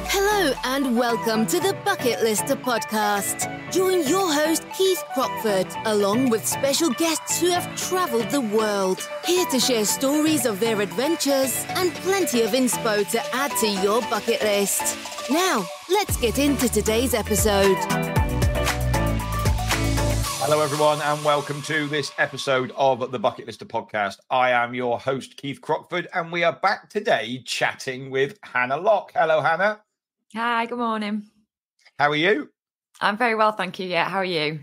Hello and welcome to the Bucket Lister podcast. Join your host Keith Crockford along with special guests who have travelled the world, here to share stories of their adventures and plenty of inspo to add to your bucket list. Now, let's get into today's episode. Hello, everyone, and welcome to this episode of the Bucket Lister podcast. I am your host, Keith Crockford, and we are back today chatting with Hannah Locke. Hello, Hannah. Hi, good morning. How are you? I'm very well, thank you. Yeah, how are you?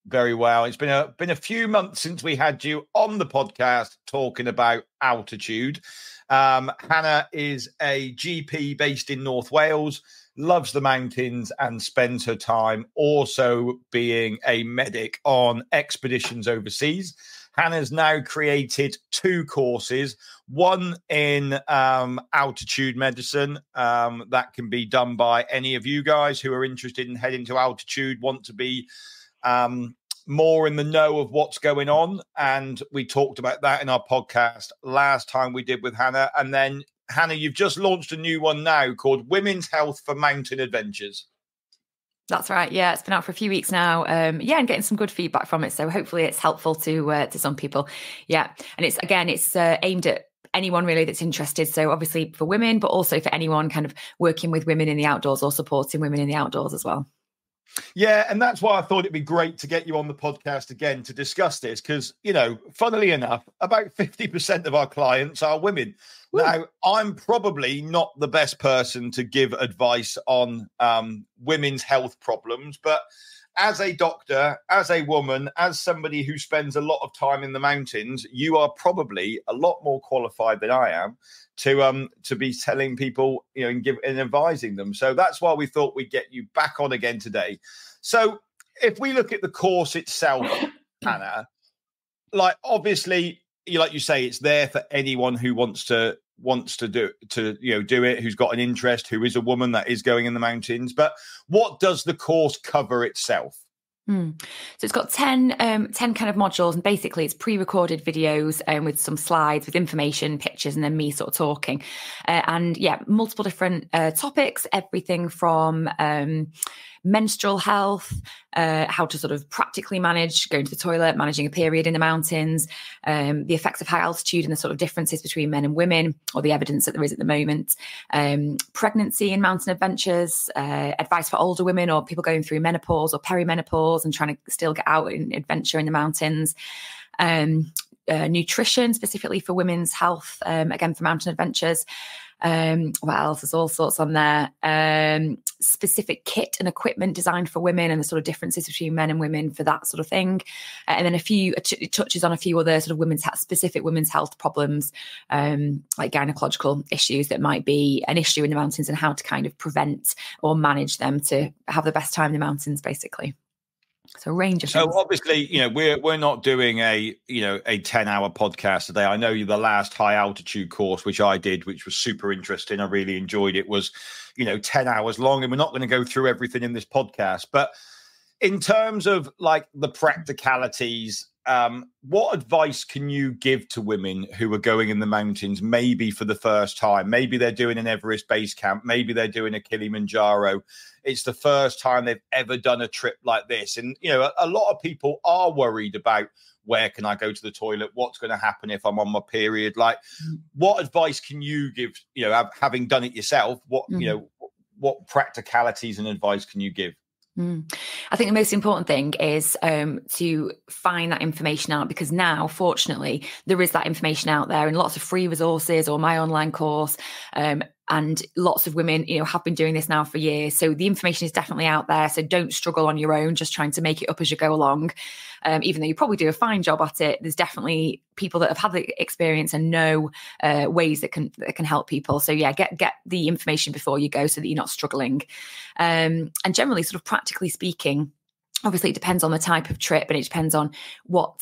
Very well. It's been a few months since we had you on the podcast talking about altitude. Hannah is a GP based in North Wales, loves the mountains and spends her time also being a medic on expeditions overseas. Hannah's now created 2 courses, one in altitude medicine that can be done by any of you guys who are interested in heading to altitude, want to be more in the know of what's going on. And we talked about that in our podcast last time we did with Hannah. And then, Hannah, you've just launched a new one now called Women's Health for Mountain Adventures. That's right. Yeah, it's been out for a few weeks now. And getting some good feedback from it. So hopefully it's helpful to some people. Yeah. And it's aimed at anyone really that's interested. So obviously for women, but also for anyone kind of working with women in the outdoors or supporting women in the outdoors as well. Yeah, and that's why I thought it'd be great to get you on the podcast again to discuss this because, funnily enough, about 50% of our clients are women. Woo. Now, I'm probably not the best person to give advice on women's health problems, but as a doctor, as a woman, as somebody who spends a lot of time in the mountains, you are probably a lot more qualified than I am to be telling people, and advising them. So that's why we thought we'd get you back on again today. So if we look at the course itself, Hannah, obviously, like you say, it's there for anyone who wants to do it, who's got an interest, who is a woman that is going in the mountains. But what does the course cover itself? So it's got 10 kind of modules, and basically it's pre-recorded videos with some slides with information, pictures, and then me sort of talking. Multiple different topics, everything from menstrual health, how to sort of practically manage going to the toilet, managing a period in the mountains, the effects of high altitude and the sort of differences between men and women, or the evidence that there is at the moment, pregnancy and mountain adventures, advice for older women or people going through menopause or perimenopause and trying to still get out and adventure in the mountains, nutrition specifically for women's health, again for mountain adventures. What else? There's all sorts on there. Specific kit and equipment designed for women and the sort of differences between men and women for that sort of thing. And then it touches on a few other sort of specific women's health problems, like gynecological issues that might be an issue in the mountains and how to kind of prevent or manage them to have the best time in the mountains, basically. So a range of things. So obviously, we're not doing a 10-hour podcast today. I know the last high altitude course, which I did, which was super interesting. I really enjoyed it, was, 10 hours long, and we're not going to go through everything in this podcast. But in terms of the practicalities, what advice can you give to women who are going in the mountains, maybe for the first time? Maybe they're doing an Everest base camp. Maybe they're doing a Kilimanjaro. It's the first time they've ever done a trip like this. And, a lot of people are worried about where can I go to the toilet? What's going to happen if I'm on my period? What advice can you give, having done it yourself? What practicalities and advice can you give? I think the most important thing is to find that information out, because now, fortunately, there is that information out there and lots of free resources, or my online course. And lots of women, have been doing this now for years. So the information is definitely out there. So don't struggle on your own, just trying to make it up as you go along. Even though you probably do a fine job at it, there's definitely people that have had the experience and know ways that can help people. So yeah, get the information before you go so that you're not struggling. And generally, sort of practically speaking, obviously, it depends on the type of trip and it depends on what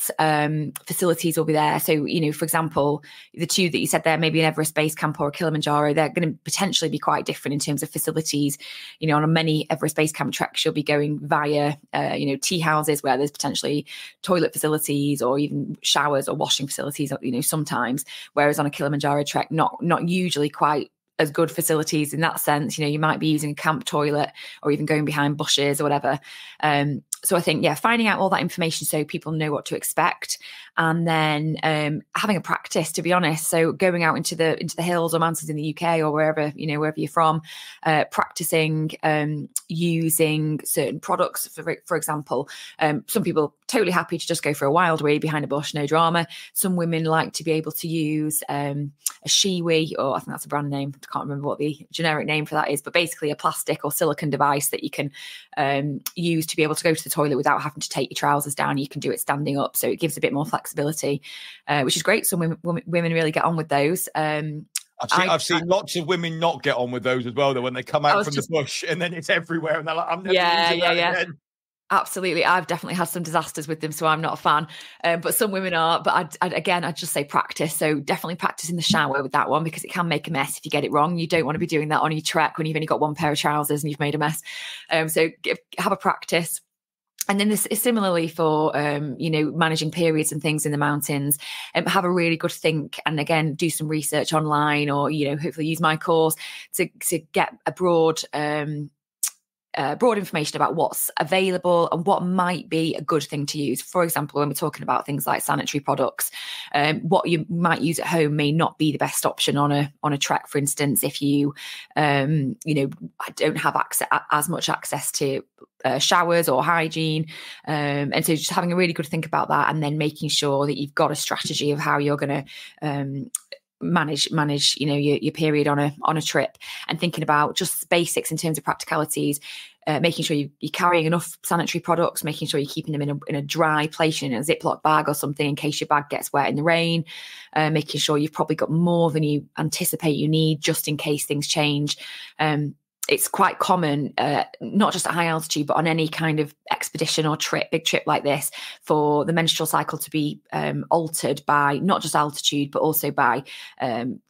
facilities will be there. So, for example, the two that you said there, maybe an Everest base camp or a Kilimanjaro, they're going to potentially be quite different in terms of facilities. On many Everest base camp treks, you'll be going via, tea houses where there's potentially toilet facilities or even showers or washing facilities, sometimes. Whereas on a Kilimanjaro trek, not usually quite as good facilities in that sense. You know, you might be using a camp toilet or even going behind bushes or whatever. So I think, finding out all that information so people know what to expect, and then having a practice, to be honest. So going out into the hills or mountains in the UK or wherever you're from, practicing using certain products. For example, some people totally happy to just go for a wild wee behind a bush, no drama. Some women like to be able to use a shiwi, or I think that's a brand name. I can't remember what the generic name for that is, but basically a plastic or silicone device that you can use to be able to go to the toilet without having to take your trousers down. You can do it standing up, so it gives a bit more flexibility, which is great. Some women really get on with those. I've seen lots of women not get on with those as well, though, when they come out from the bush and then it's everywhere and they're like, I'm never using that again. Absolutely. I've definitely had some disasters with them, so I'm not a fan. But some women are. But I'd just say practice. So definitely practice in the shower with that one, because it can make a mess if you get it wrong. You don't want to be doing that on your trek when you've only got one pair of trousers and you've made a mess. So have a practice. And then this is similarly for, managing periods and things in the mountains. Have a really good think, and again, do some research online, or, hopefully use my course to get a broad information about what's available and what might be a good thing to use. For example, when we're talking about things like sanitary products, what you might use at home may not be the best option on a trek. For instance, if you, don't have as much access to showers or hygiene, and so just having a really good think about that, and then making sure that you've got a strategy of how you're going to manage your period on a trip, and thinking about just basics in terms of practicalities, making sure you're carrying enough sanitary products, making sure you're keeping them in a dry place, in a Ziploc bag or something, in case your bag gets wet in the rain, making sure you've probably got more than you anticipate you need, just in case things change. It's quite common, not just at high altitude, but on any kind of expedition or big trip like this, for the menstrual cycle to be altered by not just altitude, but also by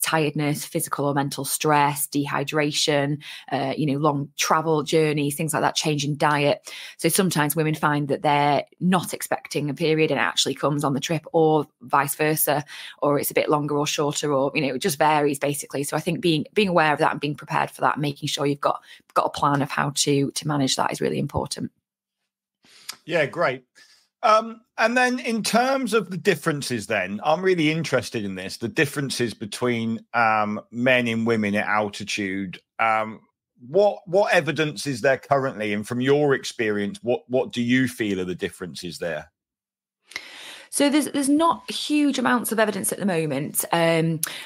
tiredness, physical or mental stress, dehydration, long travel journeys, things like that, change in diet. So sometimes women find that they're not expecting a period and it actually comes on the trip, or vice versa, or it's a bit longer or shorter, or, it just varies basically. So I think being aware of that and being prepared for that, and making sure you've got a plan of how to manage that is really important. Yeah, great. And then in terms of the differences, then I'm really interested in this, the differences between men and women at altitude. What evidence is there currently, and from your experience, what do you feel are the differences there? So there's not huge amounts of evidence at the moment.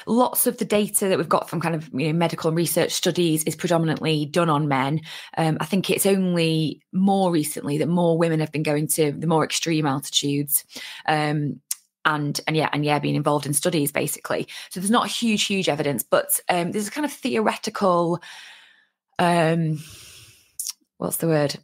Lots of the data that we've got from kind of medical and research studies is predominantly done on men. I think it's only more recently that more women have been going to the more extreme altitudes. And being involved in studies basically. So there's not huge evidence, but there's a kind of theoretical, what's the word?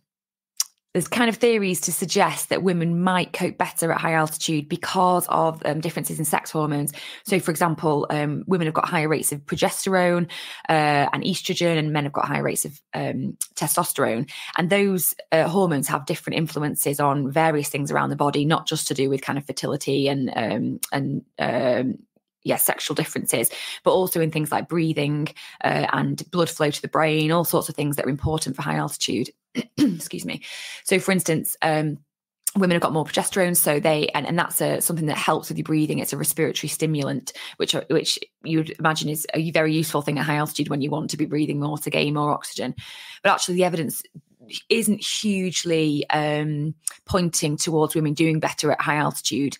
There's kind of theories to suggest that women might cope better at high altitude because of differences in sex hormones. So, for example, women have got higher rates of progesterone and estrogen, and men have got higher rates of testosterone. And those hormones have different influences on various things around the body, not just to do with kind of fertility and sexual differences, but also in things like breathing and blood flow to the brain, all sorts of things that are important for high altitude. Excuse me. So, for instance, women have got more progesterone, so and that's something that helps with your breathing. It's a respiratory stimulant, which you would imagine is a very useful thing at high altitude when you want to be breathing more to gain more oxygen. But actually, the evidence isn't hugely pointing towards women doing better at high altitude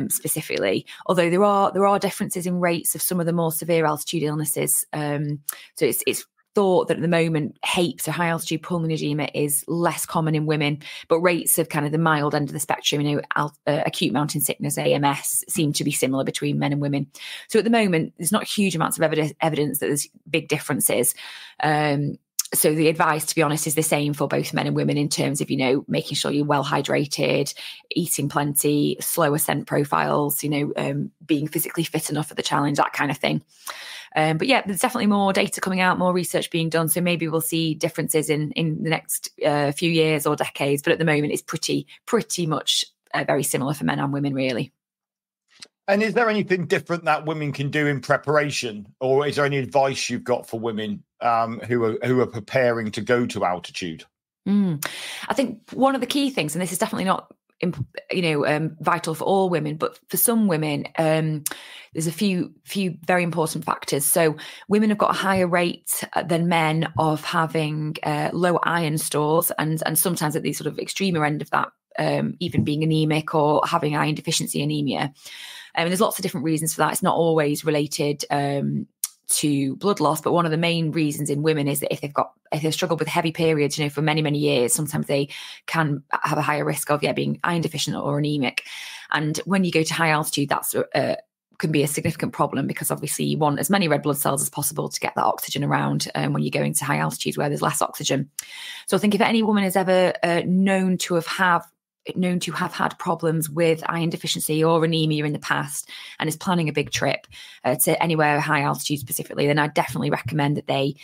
specifically, although there are differences in rates of some of the more severe altitude illnesses. So it's thought that at the moment HAPE, so high altitude pulmonary edema, is less common in women, but rates of kind of the mild end of the spectrum, acute mountain sickness, AMS, seem to be similar between men and women. So at the moment, there's not huge amounts of evidence that there's big differences. So the advice, to be honest, is the same for both men and women in terms of, making sure you're well hydrated, eating plenty, slow ascent profiles, being physically fit enough for the challenge, that kind of thing. But yeah, there's definitely more data coming out, more research being done. So maybe we'll see differences in the next few years or decades. But at the moment, it's pretty much very similar for men and women, really. And is there anything different that women can do in preparation, or is there any advice you've got for women who are preparing to go to altitude? I think one of the key things, and this is definitely not vital for all women, but for some women, there's a few very important factors. So women have got a higher rate than men of having low iron stores, and sometimes at the sort of extremer end of that, even being anemic or having iron deficiency anemia. And there's lots of different reasons for that. It's not always related to blood loss, but one of the main reasons in women is that if they've struggled with heavy periods, for many, many years, sometimes they can have a higher risk of being iron deficient or anemic. And when you go to high altitude, that's can be a significant problem, because obviously you want as many red blood cells as possible to get that oxygen around when you're going to high altitude where there's less oxygen. So I think if any woman is ever known to have had problems with iron deficiency or anemia in the past and is planning a big trip to anywhere high altitude specifically, then I definitely recommend that they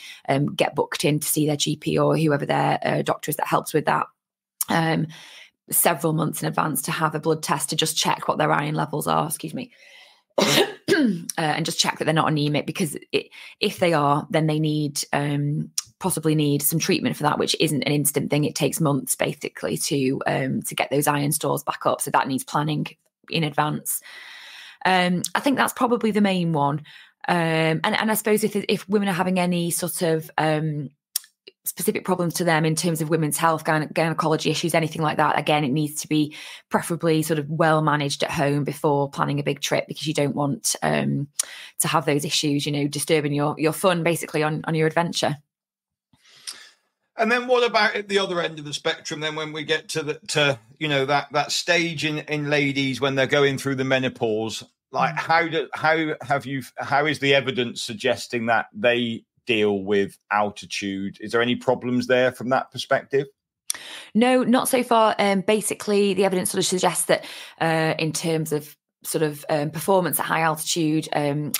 get booked in to see their GP or whoever their doctor is that helps with that several months in advance, to have a blood test to just check what their iron levels are, and just check that they're not anemic, because if they are, then they possibly need some treatment for that, which isn't an instant thing. It takes months basically to get those iron stores back up. So that needs planning in advance. I think that's probably the main one. And I suppose if women are having any sort of specific problems to them in terms of women's health, gynecology issues, anything like that, again, it needs to be preferably sort of well managed at home before planning a big trip, because you don't want to have those issues, disturbing your fun basically on your adventure. And then what about at the other end of the spectrum then, when we get to that stage in ladies when they're going through the menopause? Like how is the evidence suggesting that they deal with altitude? Is there any problems there from that perspective? No, not so far. Basically, the evidence sort of suggests that in terms of sort of performance at high altitude,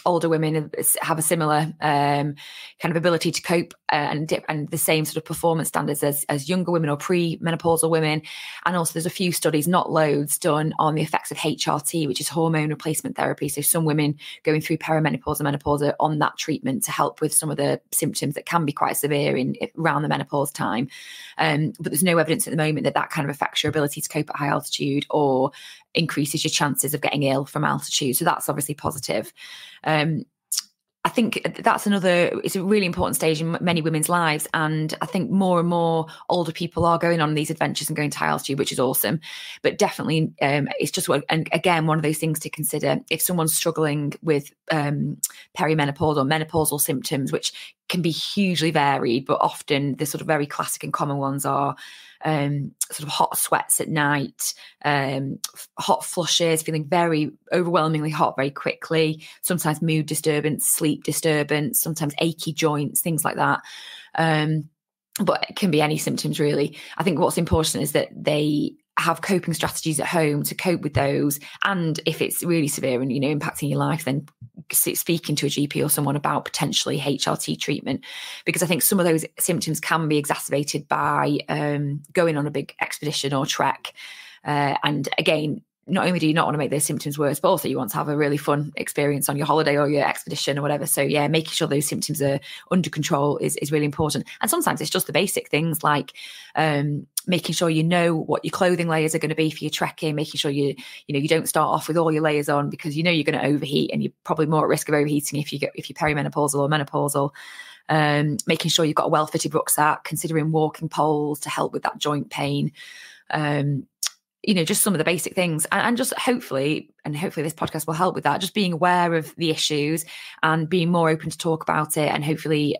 older women have a similar kind of ability to cope and the same sort of performance standards as younger women or pre-menopausal women. And also there's a few studies, not loads, done on the effects of HRT, which is hormone replacement therapy. So some women going through perimenopause and menopause are on that treatment to help with some of the symptoms that can be quite severe around the menopause time. But there's no evidence at the moment that kind of affects your ability to cope at high altitude or increases your chances of getting ill from altitude. So that's obviously positive. I think it's a really important stage in many women's lives. And I think more and more older people are going on these adventures and going to high altitude, which is awesome. But definitely it's just one of those things to consider if someone's struggling with perimenopause or menopausal symptoms, which can be hugely varied, but often the sort of very classic and common ones are sort of hot sweats at night, hot flushes, feeling very overwhelmingly hot very quickly, sometimes mood disturbance, sleep disturbance, sometimes achy joints, things like that. But it can be any symptoms really. I think what's important is that they have coping strategies at home to cope with those. And if it's really severe and, impacting your life, then speaking to a GP or someone about potentially HRT treatment, because I think some of those symptoms can be exacerbated by going on a big expedition or trek. And again, not only do you not want to make those symptoms worse, but also you want to have a really fun experience on your holiday or your expedition or whatever. So yeah, making sure those symptoms are under control is really important. And sometimes it's just the basic things like making sure you know what your clothing layers are going to be for your trekking, making sure you don't start off with all your layers on, because you're going to overheat, and you're probably more at risk of overheating if you're perimenopausal or menopausal. Making sure you've got a well-fitted rucksack, considering walking poles to help with that joint pain. Just some of the basic things, and just hopefully this podcast will help with that. Just being aware of the issues and being more open to talk about it, and hopefully,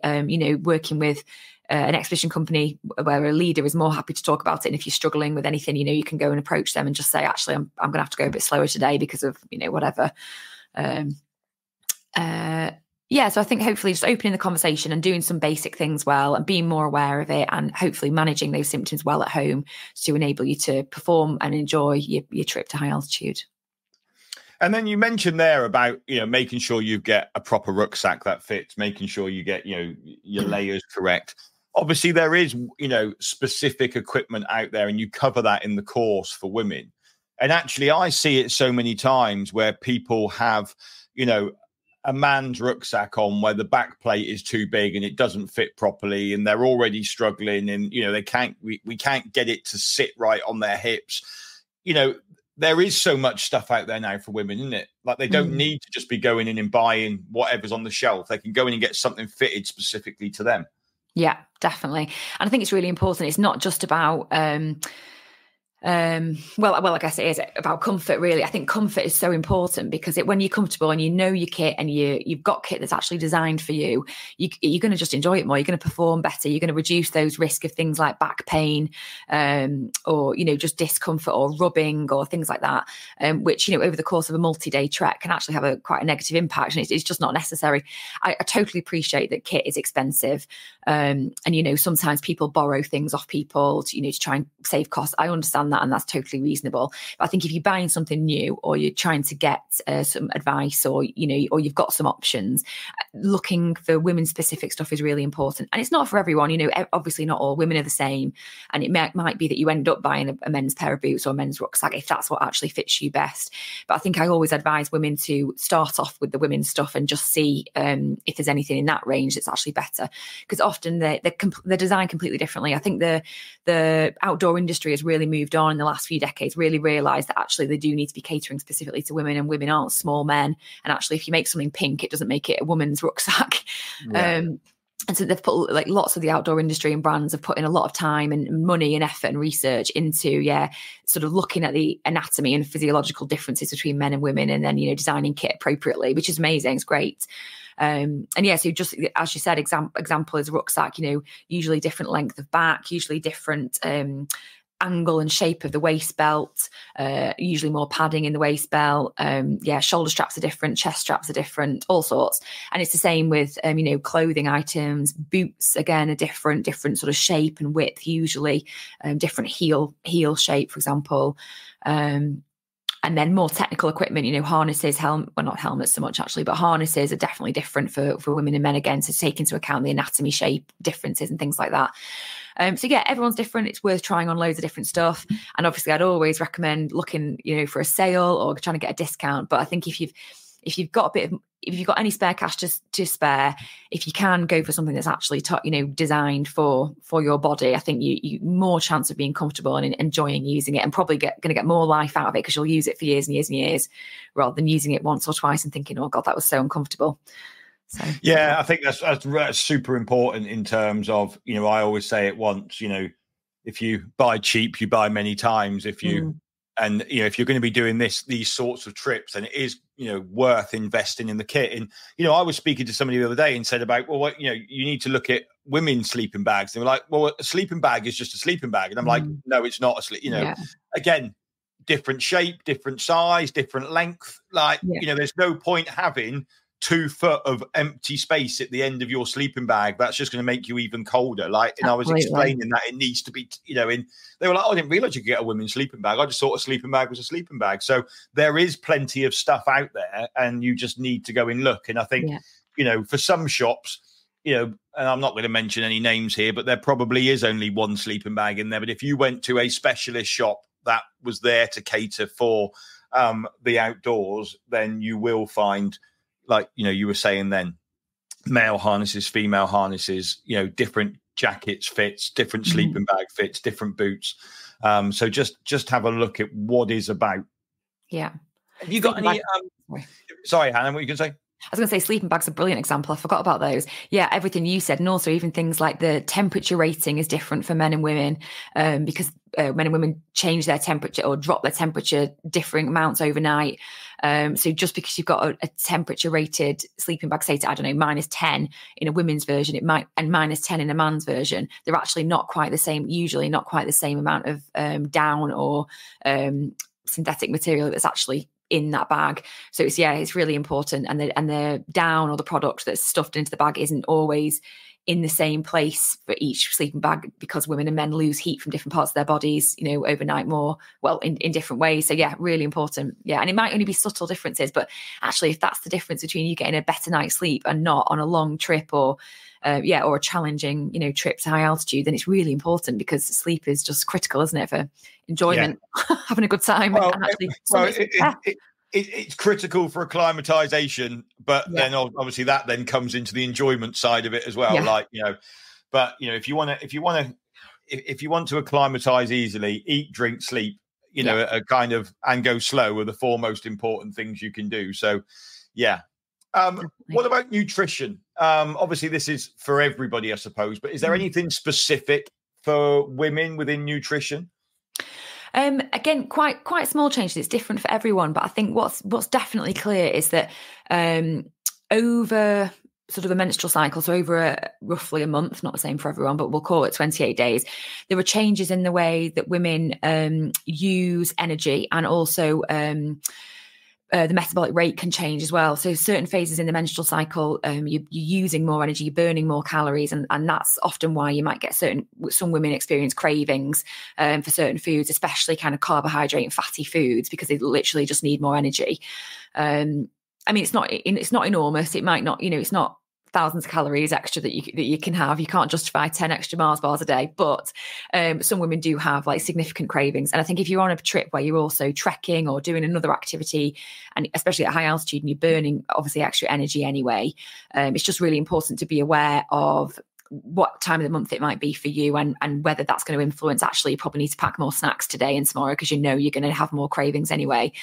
working with an expedition company where a leader is more happy to talk about it. And if you're struggling with anything, you can go and approach them and just say, actually, I'm going to have to go a bit slower today because of, whatever. So I think hopefully just opening the conversation and doing some basic things well and being more aware of it, and hopefully managing those symptoms well at home to enable you to perform and enjoy your trip to high altitude. And then you mentioned there about, making sure you get a proper rucksack that fits, making sure you get, your layers correct. Obviously, there is, specific equipment out there, and you cover that in the course for women. And actually, I see it so many times where people have, a man's rucksack on where the back plate is too big and it doesn't fit properly, and they're already struggling, and we can't get it to sit right on their hips. There is so much stuff out there now for women, isn't it? Like, they don't need to just be going in and buying whatever's on the shelf. They can go in and get something fitted specifically to them. Yeah, definitely. And I think it's really important. It's not just about well, I guess it is about comfort, really. I think comfort is so important, because when you're comfortable and you know your kit, and you've got kit that's actually designed for you, you're going to just enjoy it more. You're going to perform better. You're going to reduce those risks of things like back pain, or just discomfort or rubbing or things like that, which over the course of a multi-day trek can actually have quite a negative impact, and it's just not necessary. I totally appreciate that kit is expensive, and sometimes people borrow things off people to try and save costs. I understand that, and that's totally reasonable. But I think if you're buying something new, or you're trying to get some advice, or or you've got some options, looking for women-specific stuff is really important. And it's not for everyone. Obviously not all women are the same, and it might be that you end up buying a men's pair of boots or a men's rucksack if that's what actually fits you best. But I think I always advise women to start off with the women's stuff and just see if there's anything in that range that's actually better, because often they're designed completely differently. I think the outdoor industry has really moved on in the last few decades, really realised that actually they do need to be catering specifically to women, and women aren't small men. And actually, if you make something pink, it doesn't make it a woman's rucksack. Yeah. And so they've put, lots of the outdoor industry and brands have put in a lot of time and money and effort and research into, sort of looking at the anatomy and physiological differences between men and women, and then, designing kit appropriately, which is amazing. It's great. So just as you said, example is a rucksack, usually different length of back, usually different angle and shape of the waist belt, usually more padding in the waist belt. Shoulder straps are different, chest straps are different, all sorts. And it's the same with clothing items. Boots again are different sort of shape and width, usually different heel shape, for example. And then more technical equipment, harnesses, not helmets so much actually, but harnesses are definitely different for women and men, again, to take into account the anatomy, shape differences and things like that. Everyone's different. It's worth trying on loads of different stuff. And obviously I'd always recommend looking, for a sale or trying to get a discount. But I think if you've got any spare cash to spare, if you can go for something that's actually designed for your body, I think you more chance of being comfortable and enjoying using it, and probably going to get more life out of it, because you'll use it for years and years and years, rather than using it once or twice and thinking, oh God, that was so uncomfortable. So, I think that's super important in terms of, I always say it once, if you buy cheap, you buy many times. If you and if you're going to be doing these sorts of trips, then it is worth investing in the kit. And I was speaking to somebody the other day and said about, well, you need to look at women's sleeping bags. They were like, well, a sleeping bag is just a sleeping bag, and I'm like, no, it's not a sleep. Again, different shape, different size, different length. There's no point having 2 foot of empty space at the end of your sleeping bag. That's just going to make you even colder. And I was explaining that it needs to be, and they were like, oh, I didn't realize you could get a women's sleeping bag. I just thought a sleeping bag was a sleeping bag. So there is plenty of stuff out there, and you just need to go and look. And I think, for some shops, and I'm not going to mention any names here, but there probably is only one sleeping bag in there. But if you went to a specialist shop that was there to cater for the outdoors, then you will find, like, you were saying then, male harnesses, female harnesses, different jackets fits, different sleeping bag fits, different boots. So just have a look at what is about. Yeah. Have you got any? Sorry, Hannah, what were you going to say? I was going to say sleeping bags are a brilliant example. I forgot about those. Yeah, everything you said. And also even things like the temperature rating is different for men and women, because men and women change their temperature or drop their temperature differing amounts overnight. So just because you've got a temperature rated sleeping bag, say to, I don't know, -10 in a women's version, it might, and -10 in a man's version, they're actually not quite the same, usually not quite the same amount of down or synthetic material that's actually in that bag. So it's really important. And the down or the product that's stuffed into the bag isn't always in the same place for each sleeping bag, because women and men lose heat from different parts of their bodies, overnight more, well, in different ways. So yeah, really important. Yeah. And it might only be subtle differences, but actually if that's the difference between you getting a better night's sleep and not on a long trip or a challenging, trip to high altitude, then it's really important, because sleep is just critical, isn't it, for enjoyment, having a good time. Well, and actually, it's critical for acclimatization, but then obviously that then comes into the enjoyment side of it as well. But if you want to acclimatize easily, eat, drink, sleep, a kind of, and go slow are the four most important things you can do. So, yeah. What about nutrition? Obviously this is for everybody, I suppose, but is there anything specific for women within nutrition? Again, quite small changes. It's different for everyone, but I think what's definitely clear is that over sort of a menstrual cycle, so over roughly a month, not the same for everyone, but we'll call it 28 days, there are changes in the way that women use energy, and also the metabolic rate can change as well. So certain phases in the menstrual cycle, you're using more energy, you're burning more calories, and that's often why you might get some women experience cravings for certain foods, especially kind of carbohydrate and fatty foods, because they literally just need more energy. I mean, it's not enormous. It might not, it's not thousands of calories extra that you can have. You can't justify 10 extra Mars bars a day, but some women do have like significant cravings. And I think if you're on a trip where you're also trekking or doing another activity, and especially at high altitude, and you're burning obviously extra energy anyway, it's just really important to be aware of what time of the month it might be for you, and whether that's going to influence. Actually, you probably need to pack more snacks today and tomorrow, because you're going to have more cravings anyway.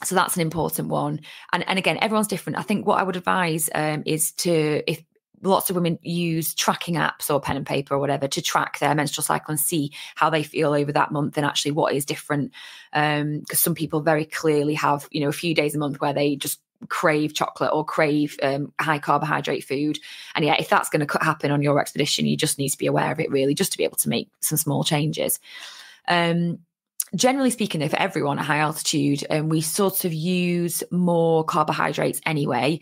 So that's an important one. And again, everyone's different. I think what I would advise is if lots of women use tracking apps or pen and paper or whatever to track their menstrual cycle and see how they feel over that month, and actually what is different. Because some people very clearly have, a few days a month where they just crave chocolate or crave high carbohydrate food. And yeah, if that's going to happen on your expedition, you just need to be aware of it, really, just to be able to make some small changes. Generally speaking, though, for everyone at high altitude, we sort of use more carbohydrates anyway,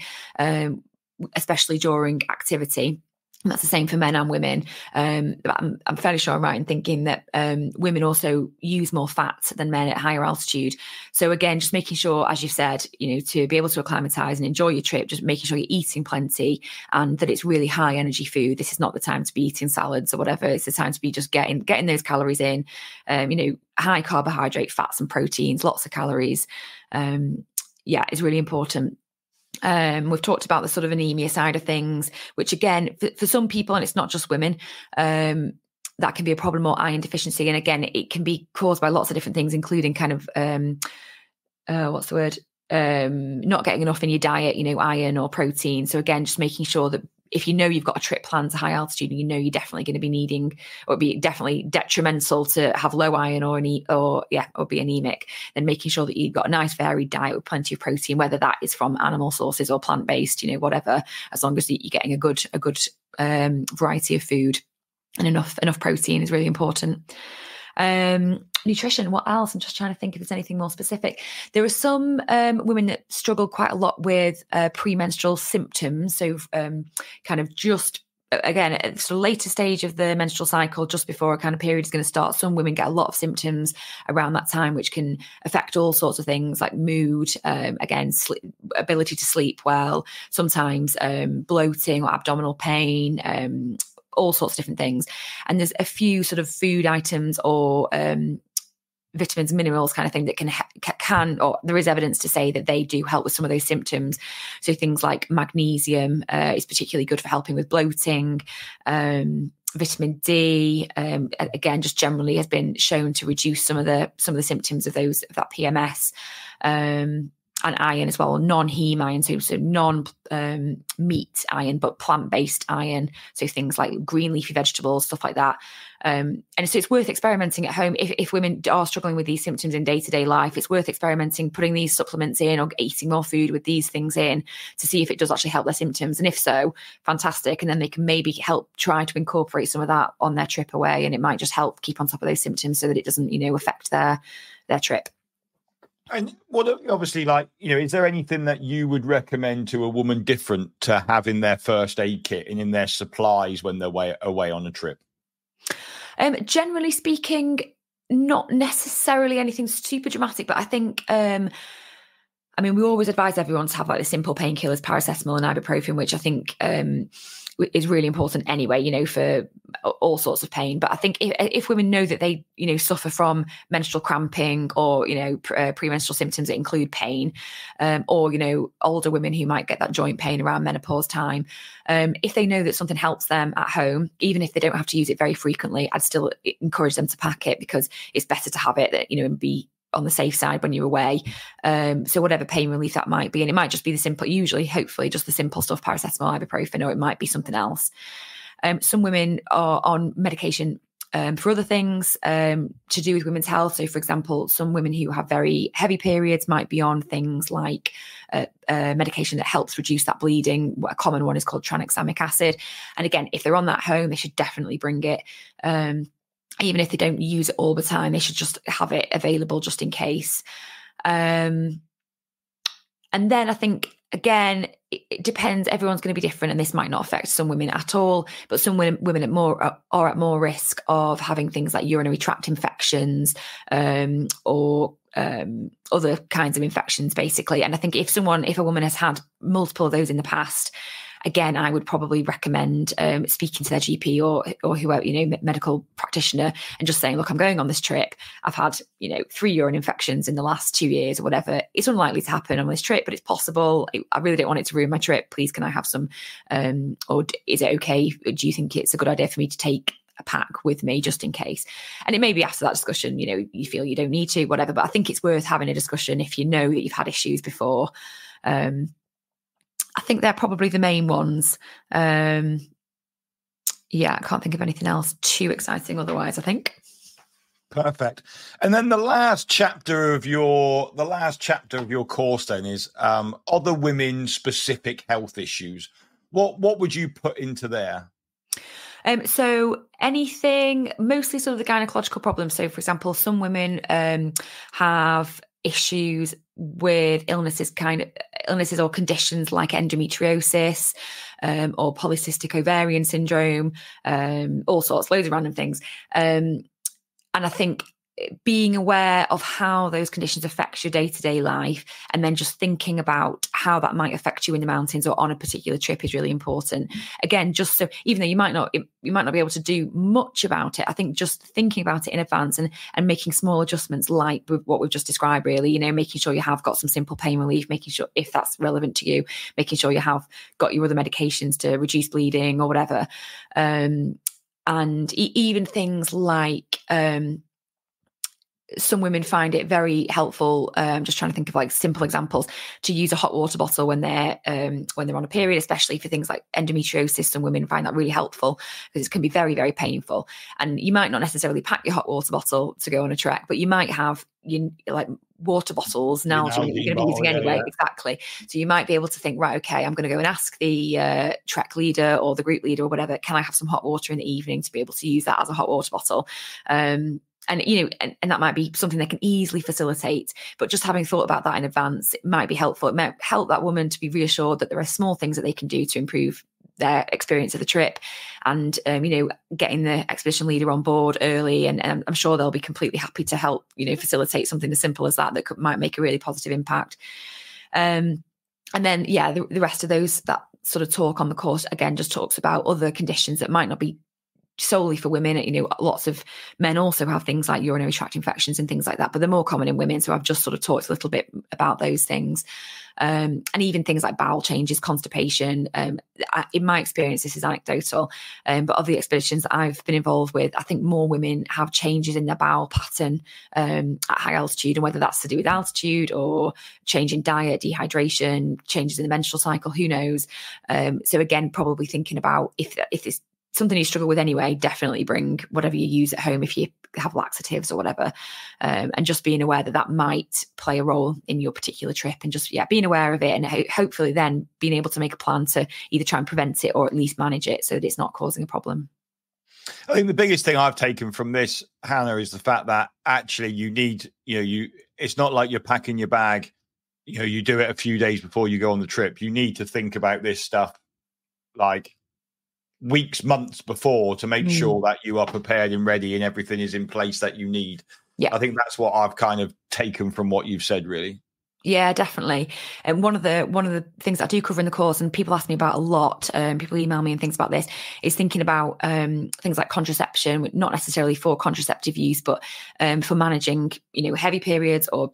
especially during activity. And that's the same for men and women. I'm fairly sure I'm right in thinking that women also use more fat than men at higher altitude. So again, just making sure, as you said, to be able to acclimatise and enjoy your trip, just making sure you're eating plenty and that it's really high energy food. This is not the time to be eating salads or whatever. It's the time to be just getting those calories in. High carbohydrate, fats and proteins, lots of calories. It's really important. We've talked about the sort of anemia side of things, which again, for some people, and it's not just women, that can be a problem, or iron deficiency. And again, it can be caused by lots of different things, including kind of, not getting enough in your diet, iron or protein. So again, just making sure that if you've got a trip planned to high altitude and you're definitely going to be needing, or it'd be definitely detrimental to have low iron or be anemic, then making sure that you've got a nice varied diet with plenty of protein, whether that is from animal sources or plant-based, whatever, as long as you're getting a good variety of food, and enough protein is really important. Nutrition, what else? I'm just trying to think if there's anything more specific. There are some women that struggle quite a lot with premenstrual symptoms. So kind of just, again, at the sort of later stage of the menstrual cycle, just before a kind of period is going to start, some women get a lot of symptoms around that time, which can affect all sorts of things like mood, ability to sleep well, sometimes bloating or abdominal pain, all sorts of different things. And there's a few sort of food items or vitamins, minerals kind of thing that can, or there is evidence to say that they do help with some of those symptoms. So things like magnesium is particularly good for helping with bloating. Vitamin D, again, just generally has been shown to reduce some of the symptoms of that PMS. And iron as well, non-heme iron, so non-meat iron, but plant-based iron, so things like green leafy vegetables, stuff like that. And so it's worth experimenting at home. If women are struggling with these symptoms in day-to-day life, it's worth experimenting, putting these supplements in or eating more food with these things in to see if it does actually help their symptoms. And if so, fantastic. And then they can maybe help try to incorporate some of that on their trip away, and it might just help keep on top of those symptoms so that it doesn't, affect their trip. And what obviously, like, is there anything that you would recommend to a woman different to have in their first aid kit and in their supplies when they're away on a trip? Generally speaking, not necessarily anything super dramatic, but I think, we always advise everyone to have like the simple painkillers, paracetamol and ibuprofen, which I think is really important anyway, for all sorts of pain. But I think if women know that they, suffer from menstrual cramping or, premenstrual symptoms that include pain, or, older women who might get that joint pain around menopause time, if they know that something helps them at home, even if they don't have to use it very frequently, I'd still encourage them to pack it, because it's better to have it, and be on the safe side when you're away. So whatever pain relief that might be, and it might just be the simple, usually, hopefully, just the simple stuff, paracetamol, ibuprofen, or it might be something else. Some women are on medication for other things to do with women's health. So, for example, some women who have very heavy periods might be on things like medication that helps reduce that bleeding. A common one is called tranexamic acid. And again, if they're on that home, they should definitely bring it. Even if they don't use it all the time, they should just have it available just in case. And then I think, again, it depends. Everyone's going to be different, and this might not affect some women at all, but some women are at more risk of having things like urinary tract infections, or other kinds of infections, basically. And I think if a woman has had multiple of those in the past, again, I would probably recommend speaking to their GP or whoever, medical practitioner, and just saying, look, I'm going on this trip. I've had, 3 urine infections in the last 2 years or whatever. It's unlikely to happen on this trip, but it's possible. I really don't want it to ruin my trip. Please, can I have some, or is it okay? Do you think it's a good idea for me to take a pack with me just in case? And it may be after that discussion, you feel you don't need to, whatever, but I think it's worth having a discussion if you know that you've had issues before. I think they're probably the main ones. I can't think of anything else too exciting otherwise, I think. Perfect. And then the last chapter of your course then is other women specific health issues. What would you put into there? So anything, mostly sort of the gynecological problems. So, for example, some women have issues with illnesses or conditions like endometriosis, or polycystic ovarian syndrome, all sorts, loads of random things. And I think being aware of how those conditions affect your day-to-day life, and then just thinking about how that might affect you in the mountains or on a particular trip, is really important. Again, just so, even though you might not be able to do much about it, I think just thinking about it in advance and making small adjustments, like what we've just described, really, making sure you have got some simple pain relief, making sure, if that's relevant to you, making sure you have got your other medications to reduce bleeding or whatever. And even things like, some women find it very helpful, just trying to think of like simple examples, to use a hot water bottle when they're on a period, especially for things like endometriosis. Some women find that really helpful because it can be very, very painful. And you might not necessarily pack your hot water bottle to go on a trek, but you might have like water bottles now you're going to be using anyway. Yeah. Exactly. So you might be able to think, right, okay, I'm going to go and ask the trek leader or the group leader or whatever, can I have some hot water in the evening to be able to use that as a hot water bottle? And that might be something they can easily facilitate, but just having thought about that in advance, it might be helpful. It might help that woman to be reassured that there are small things that they can do to improve their experience of the trip, and getting the expedition leader on board early, and I'm sure they'll be completely happy to help facilitate something as simple as that might make a really positive impact. And then the rest of that sort of talk on the course again just talks about other conditions that might not be solely for women. Lots of men also have things like urinary tract infections and things like that, but they're more common in women. So I've just sort of talked a little bit about those things. And even things like bowel changes, constipation. In my experience, this is anecdotal, but of the expeditions that I've been involved with, I think more women have changes in their bowel pattern at high altitude, and whether that's to do with altitude or change in diet, dehydration, changes in the menstrual cycle, who knows? So again, probably thinking about if it's something you struggle with anyway, definitely bring whatever you use at home if you have laxatives or whatever, and just being aware that might play a role in your particular trip, and just being aware of it, and hopefully then being able to make a plan to either try and prevent it or at least manage it so that it's not causing a problem. I think the biggest thing I've taken from this, Hannah, is the fact that actually you need, it's not like you're packing your bag, you do it a few days before you go on the trip. You need to think about this stuff like weeks, months before to make sure that you are prepared and ready and everything is in place that you need. Yeah. I think that's what I've kind of taken from what you've said, really. Yeah, definitely. And one of the things that I do cover in the course, and people ask me about a lot, people email me and things about this, is thinking about things like contraception, not necessarily for contraceptive use, but for managing, heavy periods or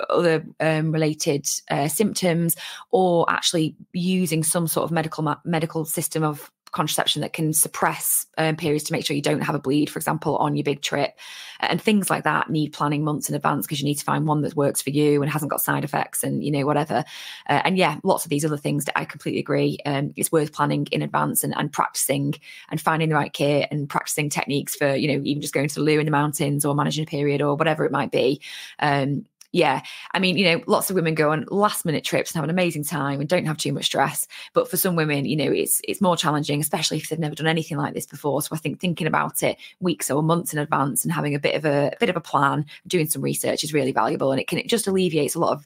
other related symptoms, or actually using some sort of medical system of contraception that can suppress periods to make sure you don't have a bleed, for example, on your big trip. And things like that need planning months in advance, because you need to find one that works for you and hasn't got side effects and, whatever. And yeah, lots of these other things that I completely agree. It's worth planning in advance and practicing and finding the right kit and practicing techniques for, even just going to the loo in the mountains or managing a period or whatever it might be. Yeah, I mean, lots of women go on last minute trips and have an amazing time and don't have too much stress. But for some women, it's more challenging, especially if they've never done anything like this before. So I think thinking about it weeks or months in advance and having a bit of a plan, doing some research is really valuable, and it just alleviates a lot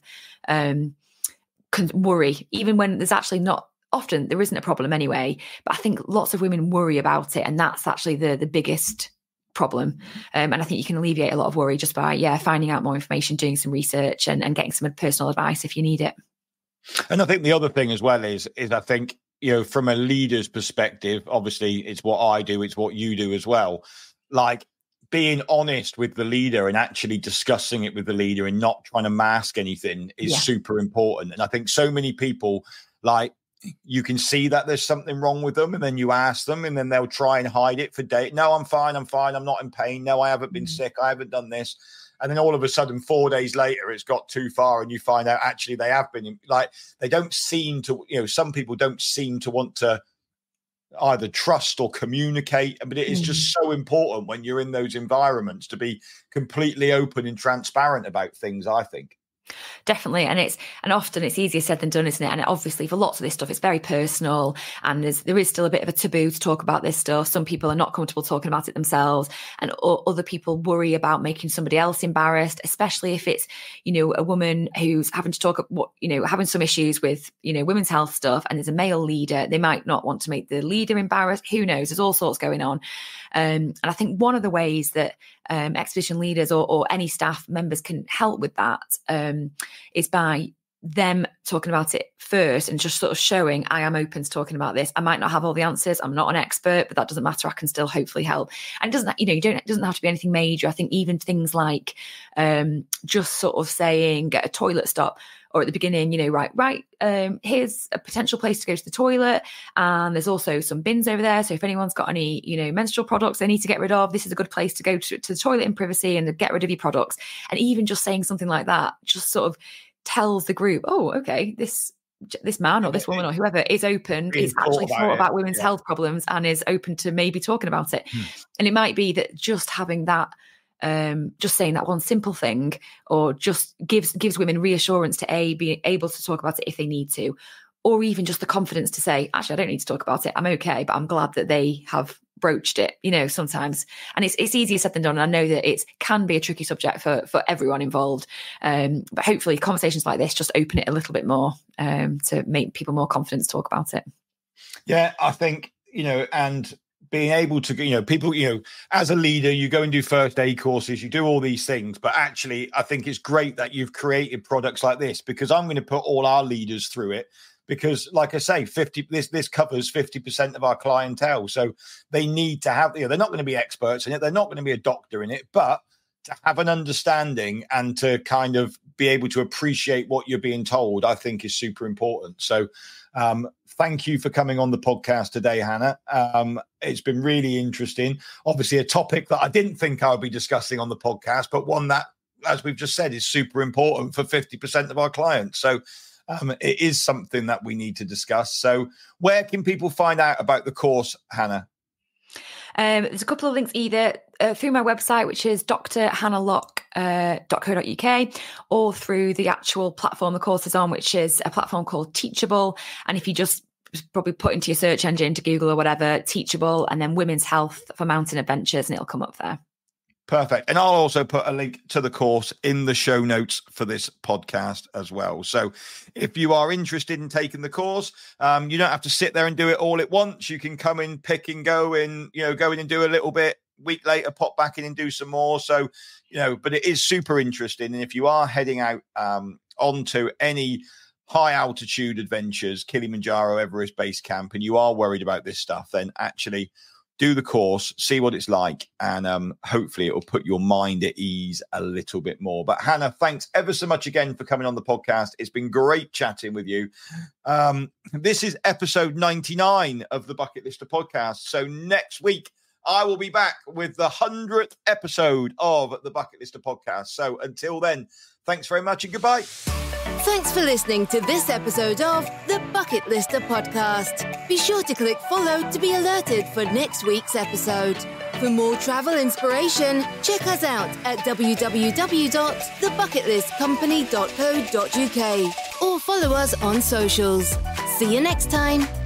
of worry, even when there's actually not. Often there isn't a problem anyway. But I think lots of women worry about it, and that's actually the biggest problem. And I think you can alleviate a lot of worry just by finding out more information, doing some research and getting some personal advice if you need it. And I think the other thing as well is I think, from a leader's perspective, obviously it's what I do, it's what you do as well. Like being honest with the leader and actually discussing it with the leader and not trying to mask anything is super important. And I think so many people, like, you can see that there's something wrong with them, and then you ask them and then they'll try and hide it for days. No, I'm fine. I'm not in pain. No, I haven't been sick. I haven't done this. And then all of a sudden, 4 days later, it's got too far and you find out actually they have been they don't seem to, some people don't seem to want to either trust or communicate. But it is just so important when you're in those environments to be completely open and transparent about things, I think. Definitely. And often it's easier said than done, isn't it? And obviously for lots of this stuff, it's very personal, and there is still a bit of a taboo to talk about this stuff. Some people are not comfortable talking about it themselves, and other people worry about making somebody else embarrassed, especially if it's, a woman who's having to talk, having some issues with, women's health stuff, and there's a male leader. They might not want to make the leader embarrassed. Who knows? There's all sorts going on. And I think one of the ways that expedition leaders or any staff members can help with that is by them talking about it first and just sort of showing, I am open to talking about this. I might not have all the answers. I'm not an expert, but that doesn't matter. I can still hopefully help. And it doesn't, it doesn't have to be anything major. I think even things like just sort of saying, get a toilet stop, or at the beginning, here's a potential place to go to the toilet. And there's also some bins over there. So if anyone's got any, menstrual products they need to get rid of, this is a good place to go to the toilet in privacy and get rid of your products. And even just saying something like that just sort of tells the group, oh, okay, this man or this woman or whoever is open, is actually thought about women's health problems and is open to maybe talking about it. And it might be that just having that, just saying that one simple thing, or just gives women reassurance to be able to talk about it if they need to, or even just the confidence to say, actually, I don't need to talk about it. I'm okay, but I'm glad that they have broached it, sometimes. And it's easier said than done. And I know that it can be a tricky subject for everyone involved. But hopefully conversations like this just open it a little bit more to make people more confident to talk about it. Yeah, I think, and being able to, people, as a leader, you go and do first aid courses, you do all these things. But actually, I think it's great that you've created products like this, because I'm going to put all our leaders through it. Because, like I say, this covers 50% of our clientele. So they need to have, they're not going to be experts in it. They're not going to be a doctor in it, but to have an understanding and to kind of be able to appreciate what you're being told, I think is super important. So thank you for coming on the podcast today, Hannah. It's been really interesting. Obviously, a topic that I didn't think I would be discussing on the podcast, but one that, as we've just said, is super important for 50% of our clients. So it is something that we need to discuss. So where can people find out about the course, Hannah? There's a couple of links either through my website, which is drhannahlock.co.uk, or through the actual platform the course is on, which is a platform called Teachable. And if you just probably put into your search engine, to Google or whatever, Teachable, and then Women's Health for Mountain Adventures, and it'll come up there. Perfect. And I'll also put a link to the course in the show notes for this podcast as well. So if you are interested in taking the course, you don't have to sit there and do it all at once. You can come in, pick and go in, go in and do a little bit, week later, pop back in and do some more. So, but it is super interesting. And if you are heading out onto any high altitude adventures, Kilimanjaro, Everest Base Camp, and you are worried about this stuff, then actually do the course, see what it's like, and hopefully it will put your mind at ease a little bit more. But Hannah, thanks ever so much again for coming on the podcast. It's been great chatting with you. This is episode 99 of the Bucket Lister podcast. So next week, I will be back with the 100th episode of the Bucket Lister podcast. So until then, thanks very much and goodbye. Thanks for listening to this episode of the Bucket Lister podcast. Be sure to click follow to be alerted for next week's episode. For more travel inspiration, check us out at www.thebucketlistcompany.co.uk or follow us on socials. See you next time.